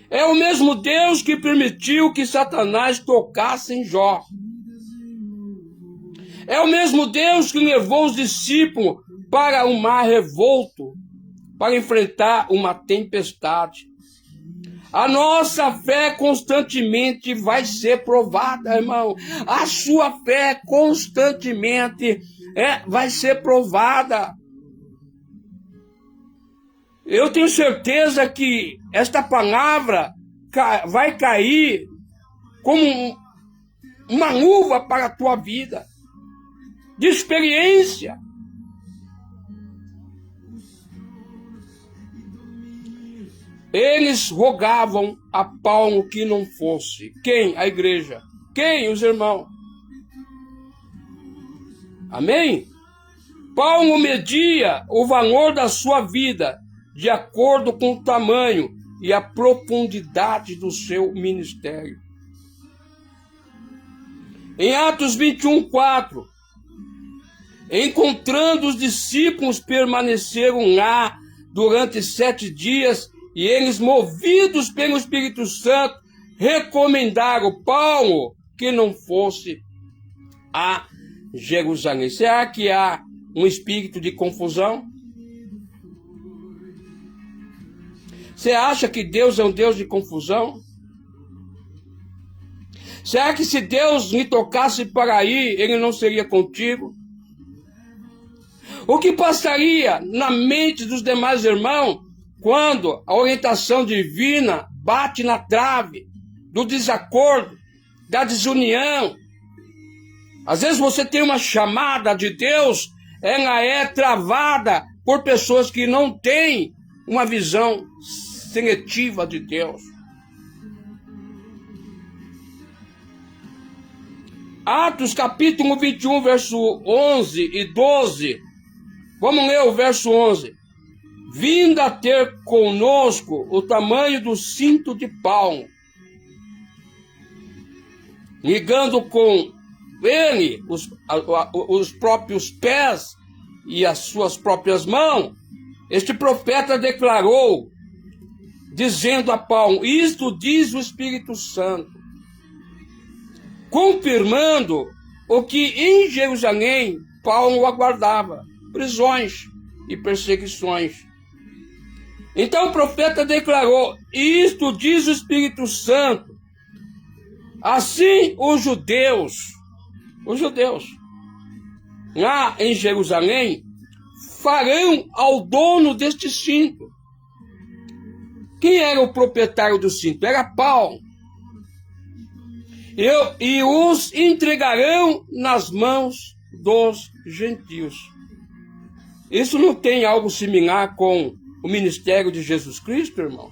é o mesmo Deus que permitiu que Satanás tocasse em Jó. É o mesmo Deus que levou os discípulos para o mar revolto, para enfrentar uma tempestade. A nossa fé constantemente vai ser provada, irmão. A sua fé constantemente vai ser provada. Eu tenho certeza que esta palavra vai cair como uma luva para a tua vida, de experiência. Eles rogavam a Paulo que não fosse. Quem? A igreja. Quem? Os irmãos. Amém? Paulo media o valor da sua vida de acordo com o tamanho e a profundidade do seu ministério. Em Atos 21:4, encontrando os discípulos, permaneceram lá durante 7 dias, e eles, movidos pelo Espírito Santo, recomendaram Paulo que não fosse a Jerusalém. Será que há um espírito de confusão? Você acha que Deus é um Deus de confusão? Será que se Deus me tocasse para ir, Ele não seria contigo? O que passaria na mente dos demais irmãos quando a orientação divina bate na trave do desacordo, da desunião? Às vezes você tem uma chamada de Deus, ela é travada por pessoas que não têm uma visão seletiva de Deus. Atos capítulo 21, verso 11 e 12. Vamos ler o verso 11. Vindo a ter conosco o tamanho do cinto de Paulo, ligando com ele os próprios pés e as suas próprias mãos, este profeta declarou, dizendo a Paulo: isto diz o Espírito Santo, confirmando o que em Jerusalém Paulo aguardava: prisões e perseguições. Então o profeta declarou: isto diz o Espírito Santo, assim os judeus lá em Jerusalém farão ao dono deste cinto. Quem era o proprietário do cinto? Era Paulo. E os entregarão nas mãos dos gentios. Isso não tem algo similar com o ministério de Jesus Cristo, irmão?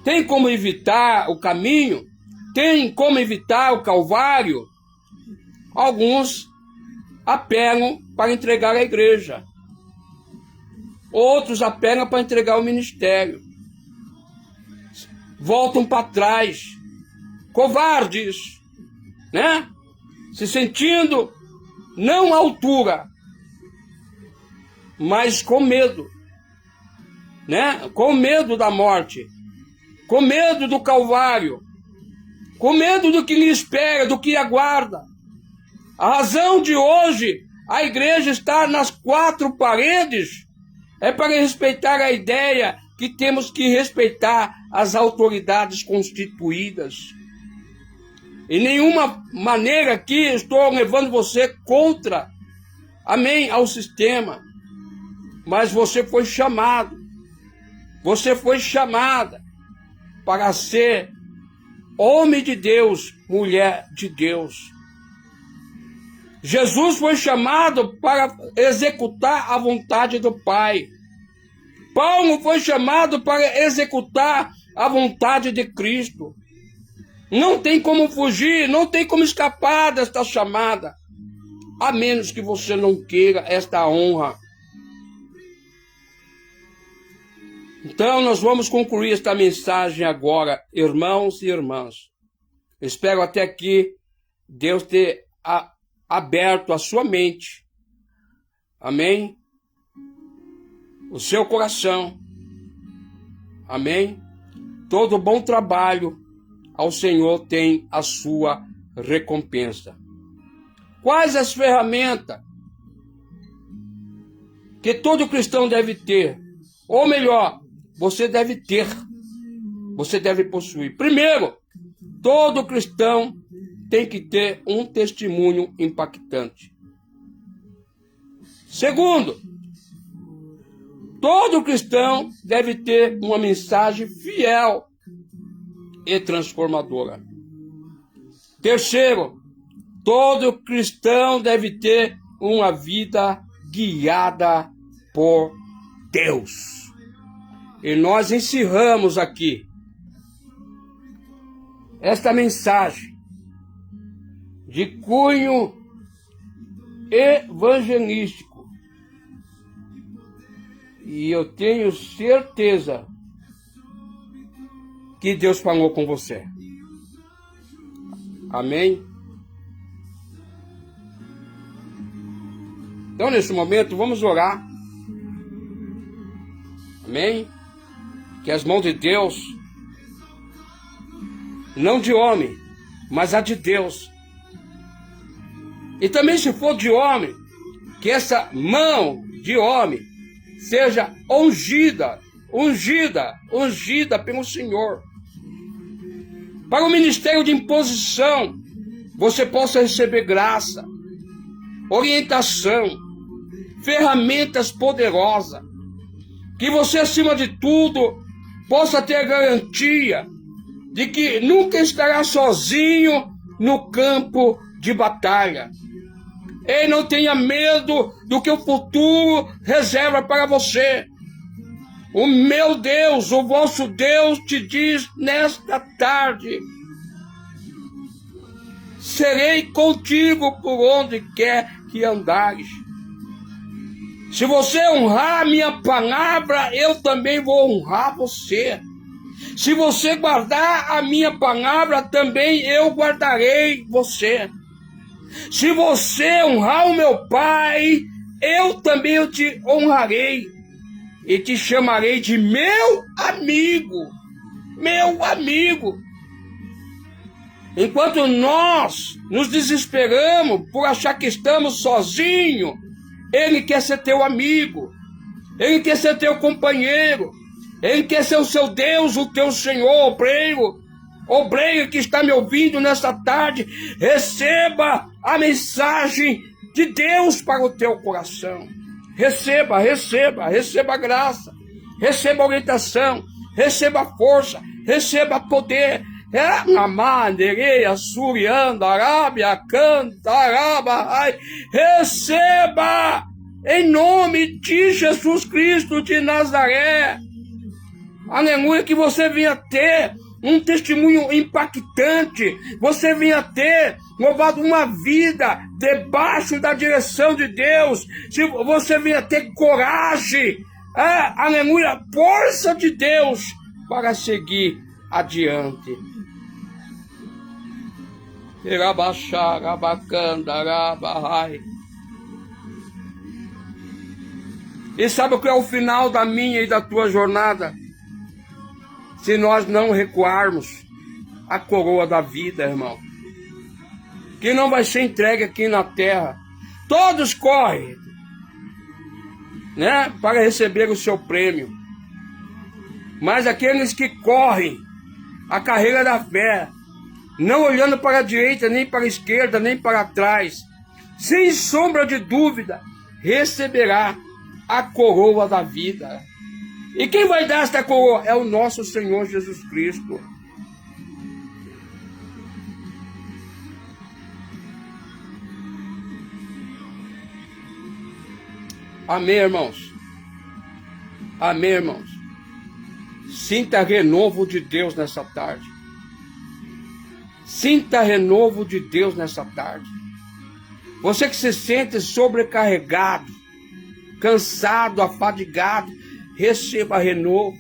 tem como evitar o caminho, tem como evitar o Calvário. Alguns apelam para entregar a igreja, outros apelam para entregar o ministério, voltam para trás, covardes, né? Se sentindo não à altura, mas com medo, né? Com medo da morte, com medo do Calvário, com medo do que lhe espera, do que aguarda. A razão de hoje a igreja estar nas quatro paredes é para respeitar a ideia que temos que respeitar as autoridades constituídas. Em nenhuma maneira aqui estou levando você contra, amém, ao sistema. Mas você foi chamado, você foi chamada para ser homem de Deus, mulher de Deus. Jesus foi chamado para executar a vontade do Pai. Paulo foi chamado para executar a vontade de Cristo. Não tem como fugir, não tem como escapar desta chamada, a menos que você não queira esta honra. Então nós vamos concluir esta mensagem agora, irmãos e irmãs. Espero até aqui Deus ter aberto a sua mente, amém? O seu coração, amém? Todo bom trabalho ao Senhor tem a sua recompensa. Quais as ferramentas que todo cristão deve ter? Ou melhor, você deve ter, você deve possuir. Primeiro, todo cristão tem que ter um testemunho impactante. Segundo, todo cristão deve ter uma mensagem fiel e transformadora. Terceiro, todo cristão deve ter uma vida guiada por Deus. E nós encerramos aqui esta mensagem de cunho evangelístico. E eu tenho certeza que Deus falou com você. Amém? Então, nesse momento, vamos orar. Amém? Que as mãos de Deus, não de homem, mas a de Deus. E também, se for de homem, que essa mão de homem seja ungida pelo Senhor. Para o ministério de imposição, você possa receber graça, orientação, ferramentas poderosas. Que você, acima de tudo, possa ter a garantia de que nunca estará sozinho no campo de batalha. E não tenha medo do que o futuro reserva para você. O meu Deus, o vosso Deus, te diz nesta tarde: serei contigo por onde quer que andares. Se você honrar a minha palavra, eu também vou honrar você. Se você guardar a minha palavra, também eu guardarei você. Se você honrar o meu Pai, eu também te honrarei. E te chamarei de meu amigo. Meu amigo. Enquanto nós nos desesperamos por achar que estamos sozinhos, Ele quer ser teu amigo. Ele quer ser teu companheiro. Ele quer ser o seu Deus, o teu Senhor, obreiro que está me ouvindo nesta tarde. Receba a mensagem de Deus para o teu coração. Receba graça, receba orientação, receba força, receba poder. Receba em nome de Jesus Cristo de Nazaré. Aleluia, que você venha ter um testemunho impactante. Você venha ter, louvado, uma vida debaixo da direção de Deus. Se você venha ter coragem, aleluia, força de Deus para seguir adiante. E sabe o que é o final da minha e da tua jornada? Se nós não recuarmos a coroa da vida, irmão, que não vai ser entregue aqui na terra. Todos correm, né, para receber o seu prêmio. Mas aqueles que correm a carreira da fé, não olhando para a direita, nem para a esquerda, nem para trás, sem sombra de dúvida, receberá a coroa da vida. E quem vai dar esta coroa? É o nosso Senhor Jesus Cristo. Amém, irmãos? Amém, irmãos? Sinta renovo de Deus nessa tarde. Sinta renovo de Deus nessa tarde. Você que se sente sobrecarregado, cansado, afadigado, receba renovo.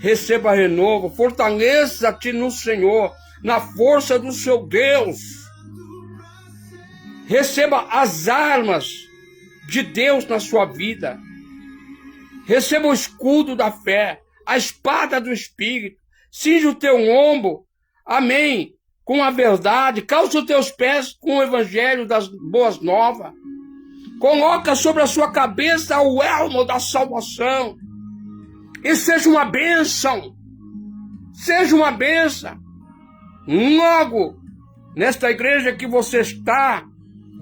Receba renovo. Fortaleça-te no Senhor, na força do seu Deus. Receba as armas de Deus na sua vida. Receba o escudo da fé, a espada do Espírito. Cinja o teu ombro, amém, com a verdade. Calça os teus pés com o evangelho das boas novas. Coloca sobre a sua cabeça o elmo da salvação. E seja uma bênção. Seja uma bênção. Logo, nesta igreja que você está,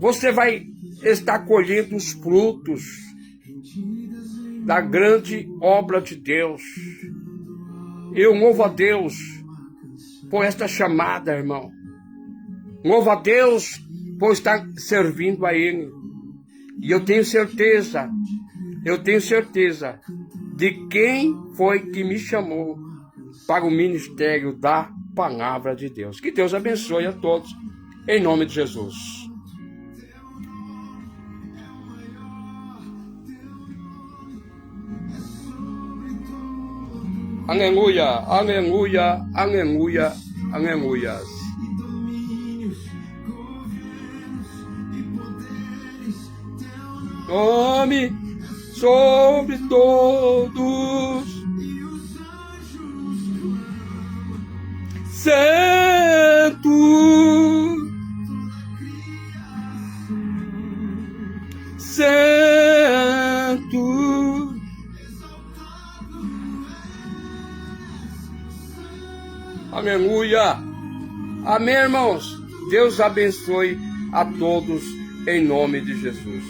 você vai estar colhendo os frutos da grande obra de Deus. Eu louvo a Deus por esta chamada, irmão. Louvo a Deus por estar servindo a Ele. E eu tenho certeza de quem foi que me chamou para o ministério da palavra de Deus. Que Deus abençoe a todos, em nome de Jesus. Aleluia, aleluia, aleluia, aleluia. Nome sobre todos, Santo, Santo. Aleluia. Amém, irmãos. Deus abençoe a todos em nome de Jesus.